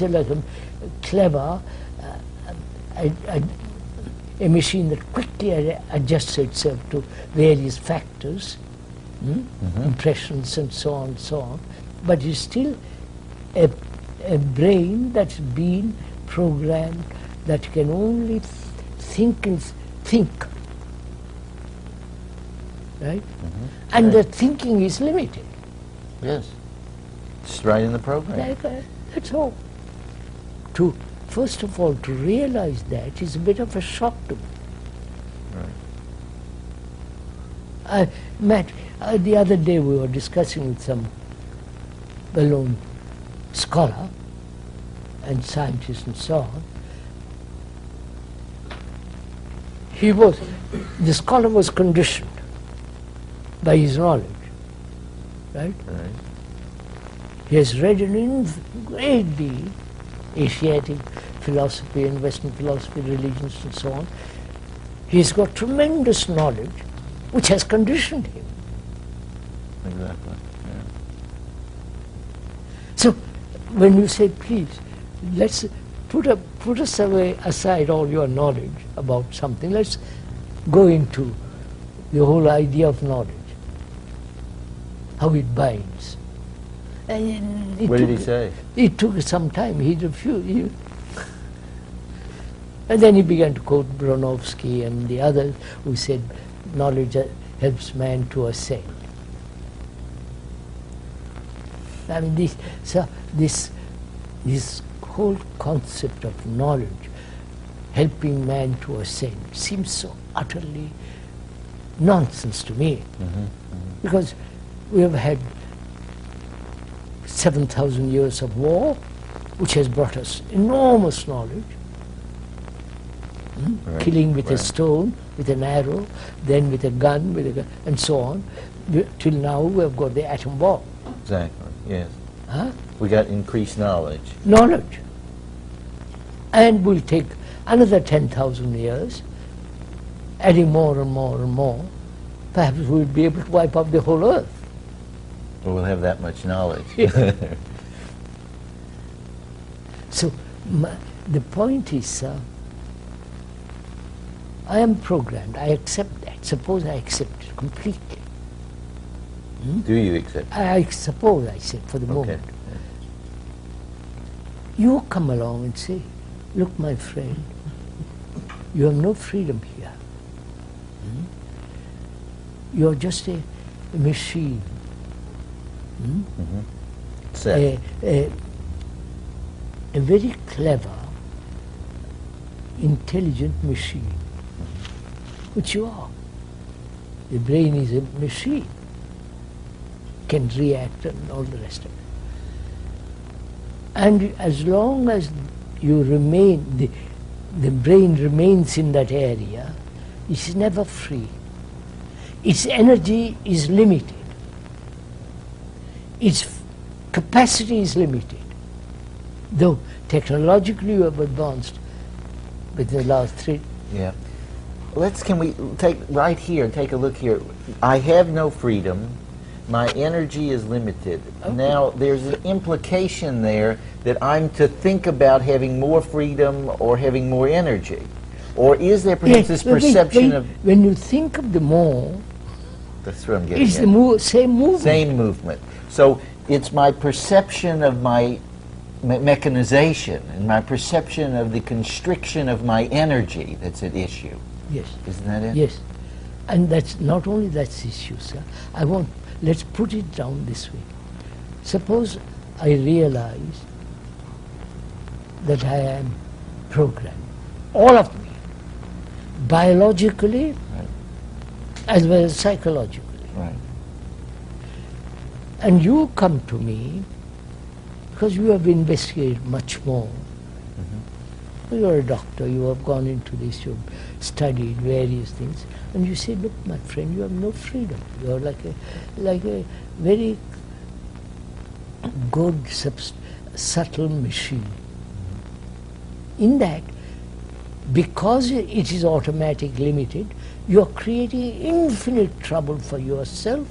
like a clever a machine that quickly adjusts itself to various factors, impressions and so on, but it's still a brain that's been programmed that can only think, right? And the thinking is limited. Yes, it's right in the program. That's all. First of all, to realize that is a bit of a shock to me. Right. Matt, the other day we were discussing with some well-known scholar and scientist and so on. The scholar was conditioned by his knowledge, right? Right. He has read a great deal, Asiatic philosophy and Western philosophy, religions and so on. He's got tremendous knowledge which has conditioned him. Exactly. Yeah. So when you say, please, let's put aside all your knowledge about something, let's go into the whole idea of knowledge, how it binds. And What did he say? It took some time. He refused. And then he began to quote Bronowski and the others who said knowledge helps man to ascend. I mean, this whole concept of knowledge helping man to ascend seems so utterly nonsense to me. Because we have had 7,000 years of war, which has brought us enormous knowledge. Right. Killing with a Right. stone, with an arrow, then with a gun, and so on. Till now we have got the atom bomb. Exactly. Yes. Huh? We got increased knowledge. Knowledge. And we'll take another 10,000 years, adding more and more and more. Perhaps we'll be able to wipe out the whole earth. We'll have that much knowledge. So the point is, I am programmed. I accept that. Suppose I accept it completely. Do you accept? I suppose I said for the moment. You come along and say, look, my friend, you have no freedom here. You're just a machine. Set. A very clever, intelligent machine, which you are. The brain is a machine, can react and all the rest of it. And as long as you remain, the brain remains in that area, it's never free. Its energy is limited. Its capacity is limited. Though technologically you have advanced within the last 3. Yeah. Can we take right here, take a look here. I have no freedom. My energy is limited. Okay. Now, there's an implication there that I'm to think about having more freedom or having more energy. Or is there perhaps this perception of... When you think of the more, That's what I'm getting it's at. the same movement. Same movement. So it's my perception of my mechanization and my perception of the constriction of my energy that's at issue. Yes. Isn't that it? Yes. And that's not only that's the issue, sir. Let's put it down this way. Suppose I realize that I am programmed, all of me, biologically Right. as well as psychologically. Right. And you come to me because you have investigated much more. You're a doctor, you have gone into this, you've studied various things, and you say, look, my friend, you have no freedom. You're like a very good, subtle machine. In that, because it is automatic limited, you're creating infinite trouble for yourself,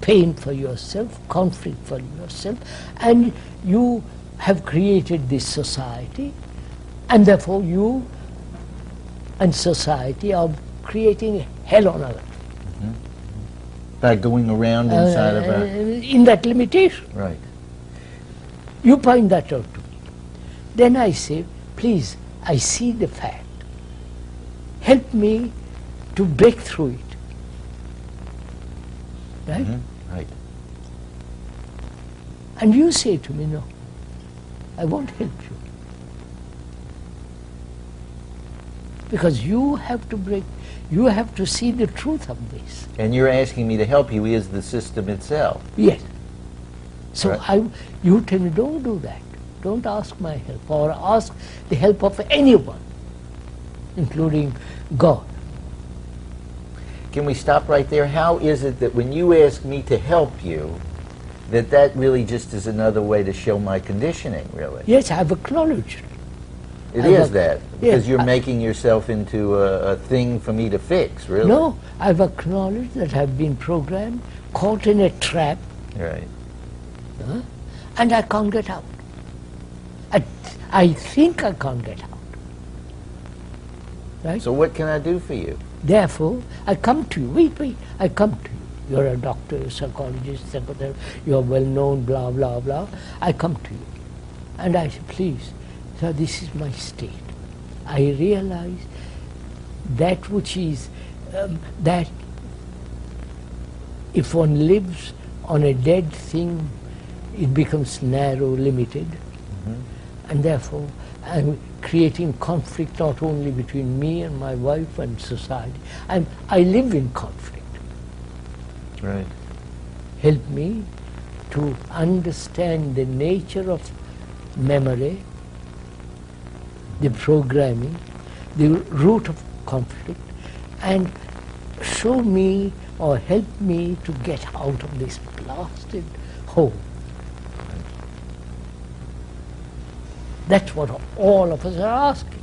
pain for yourself, conflict for yourself, and you have created this society, and therefore you and society are creating hell on earth. By going around inside of our... In that limitation. Right. You point that out to me. Then I say, please, I see the fact. Help me to break through it. Right? Right. And you say to me, no, I won't help you. Because you have to break, you have to see the truth of this. And you're asking me to help you is the system itself. Yes. So Right. you tell me, don't do that. Don't ask my help, or ask the help of anyone, including God. Can we stop right there? How is it that when you ask me to help you, that really just is another way to show my conditioning, really? Yes, I've acknowledged. It is that, because yes, you're making yourself into a thing for me to fix, really. No, I've acknowledged that I've been programmed, caught in a trap, Right. and I can't get out. I think I can't get out. Right? So what can I do for you? Therefore, I come to you. Wait, I come to you. You're a doctor, a psychologist, psychotherapist, you're well known, blah, blah, blah. I come to you. And I say, please, so this is my state. I realize that which is, that if one lives on a dead thing, it becomes narrow, limited. And therefore, I'm creating conflict not only between me and my wife and society. I live in conflict. Right. Help me to understand the nature of memory, the programming, the root of conflict, and show me or help me to get out of this blasted hole. That's what all of us are asking.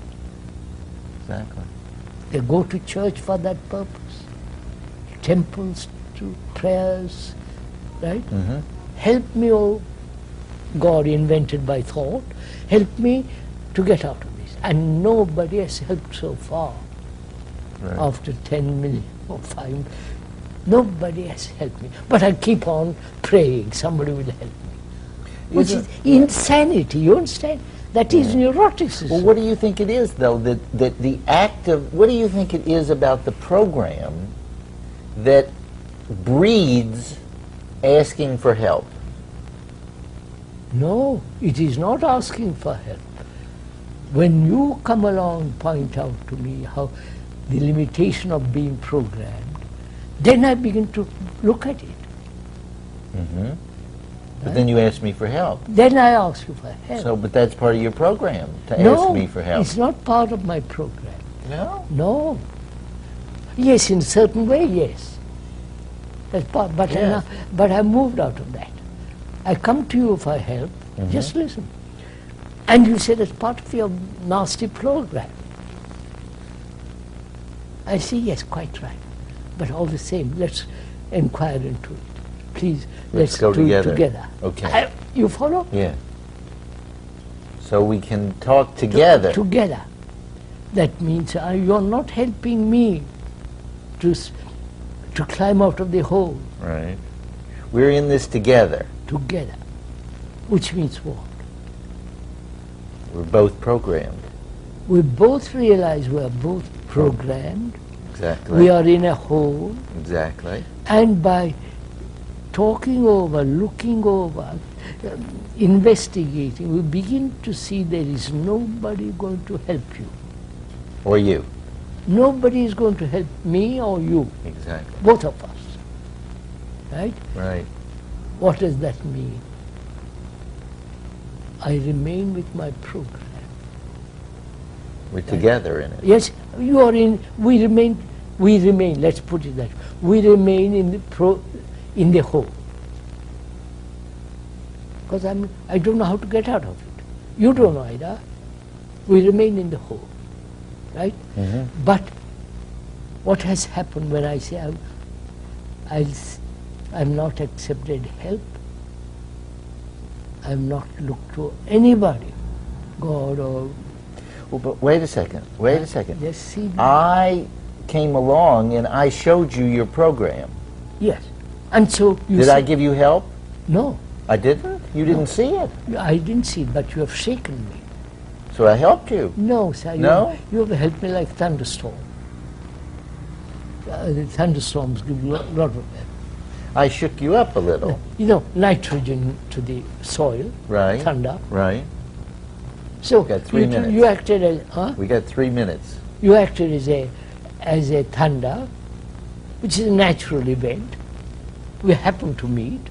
Exactly. They go to church for that purpose. Temples to prayers, right? Help me, oh God invented by thought, help me to get out of this. And nobody has helped so far. Right. After 10 million or 5 million. Nobody has helped me. But I keep on praying, somebody will help me. Which is insanity, you understand? That is neuroticism. Well, what do you think it is, though, that the act of, what do you think it is about the program that breeds asking for help? No, it is not asking for help. When you come along, point out to me how the limitation of being programmed, then I begin to look at it. But then you ask me for help. Then I ask you for help. So, but that's part of your program, to ask me for help. It's not part of my program. No? No. Yes, in a certain way, yes. That's part, but, Yes. but I moved out of that. I come to you for help, just listen. And you say that's part of your nasty program. I say, yes, quite right. But all the same, let's inquire into it. Please, let's go do together. it together. Okay. You follow? Yeah. So we can talk together. Together. That means you're not helping me to climb out of the hole. Right. We're in this together. Together. Which means what? We're both programmed. We both realize we are both programmed. Exactly. We are in a hole. Exactly. And by talking over, looking over, investigating, we begin to see there is nobody going to help you. Or you. Nobody is going to help me or you. Exactly. Both of us. Right? Right. What does that mean? I remain with my program. We're together in it. Yes, you are in, we remain, let's put it that way. We remain in the hole. Because I don't know how to get out of it. You don't know either. We remain in the hole. Right? But what has happened when I say I'm not accepted help? I'm not looked to anybody, God or... Well, but wait a second. Wait a second. Yes, see. I came along and I showed you your program. Yes. And so you Did I said- give you help? No, I didn't? You didn't see it. I didn't see it, but you have shaken me. So I helped you. No, sir. No? You have helped me like thunderstorm. The thunderstorms give you a lot of... I shook you up a little. You know, nitrogen to the soil, Right. thunder. Right. So Got 3 minutes. you acted as... Huh? We got 3 minutes. You acted as a thunder, which is a natural event. We happen to meet,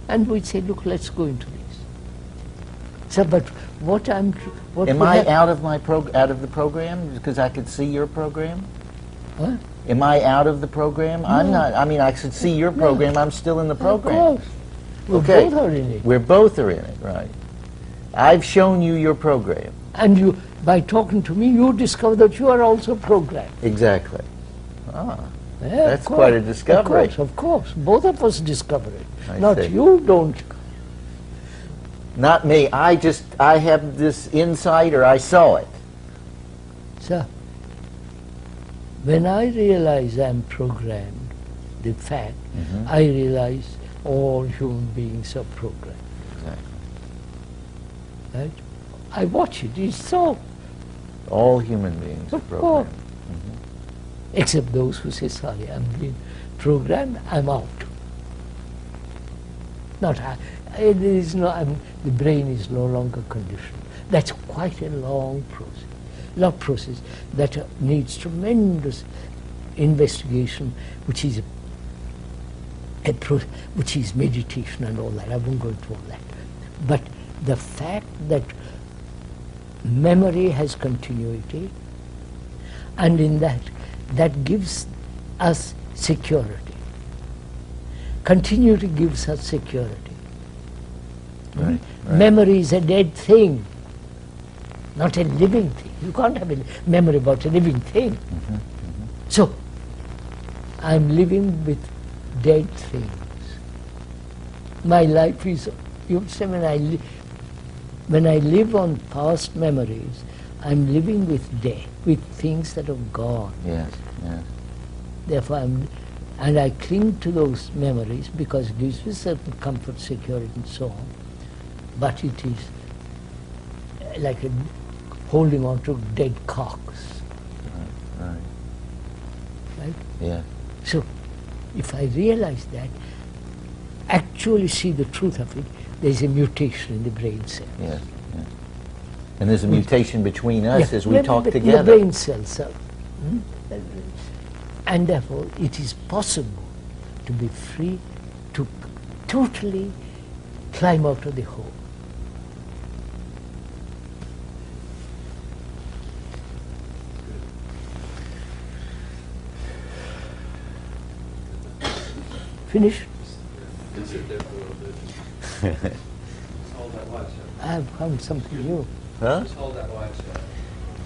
and we say, look, let's go into this. So, but what I'm... What Am we I have- out of out of the program because I could see your program? Huh? Am I out of the program? I'm not. I mean, I could see your program. I'm still in the program. Of course. We Okay. both are in it. We're both are in it, right? I've shown you your program. And you, by talking to me, you discover that you are also programmed. Exactly. Ah, Yeah, That's of course. quite a discovery. Of course. Both of us discover it. I Not see. you don't. not me. I have this insight, or I saw it. Sir, when I realize I'm programmed, the fact, I realize all human beings are programmed. Exactly. Right? I watch it. It's so. All human beings are Of course. programmed. Except those who say, sorry, I'm being programmed, I'm out. Not I. It is no, the brain is no longer conditioned. That's quite a long process that needs tremendous investigation, which is which is meditation and all that. I won't go into all that. But the fact that memory has continuity, and in that gives us security. Continuity gives us security. Right. Memory is a dead thing, not a living thing. You can't have a memory about a living thing. So, I'm living with dead things. My life is, you say when I live on past memories, I'm living with things that have gone. Yes. Yes. Therefore, and I cling to those memories because it gives me certain comfort, security, and so on. But it is like holding on to dead cocks, Right. right? Yeah. So, if I realize that, actually see the truth of it, there's a mutation in the brain cell. Yes. Yes. And there's a mutation between us as we Yeah, talk the together. brain cells are, and therefore it is possible to be free to totally climb out of the hole. Finish? Sit there for a little bit. Just hold that watch up. I have found something new. Huh? Just hold that watch up.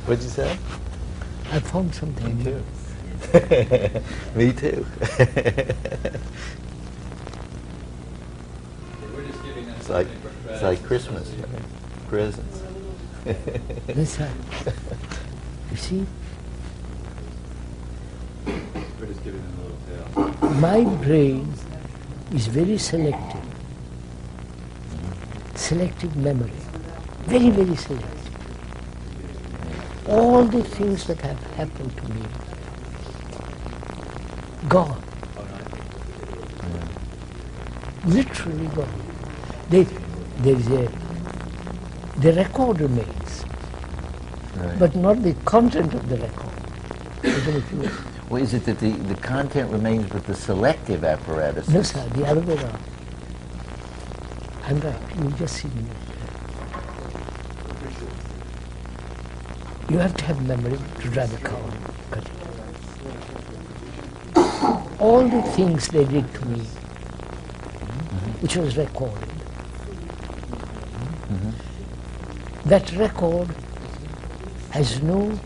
What'd you say? I found something new. Me too. We're just giving them It's like something for it's like Christmas, right? Presents. That's right. You see, We're just giving them a little tail. my brain is very selective. Selective memory. Very, very selective. All the things that have happened to me, gone. Literally gone. The record remains, Right. but not the content of the record. Even if you, Well, is it that the content remains with the selective apparatus? no, sir, the other way around. I'm right. You just see me. You have to have memory to drive a car. Got it? All the things they did to me, which was recorded, that record has no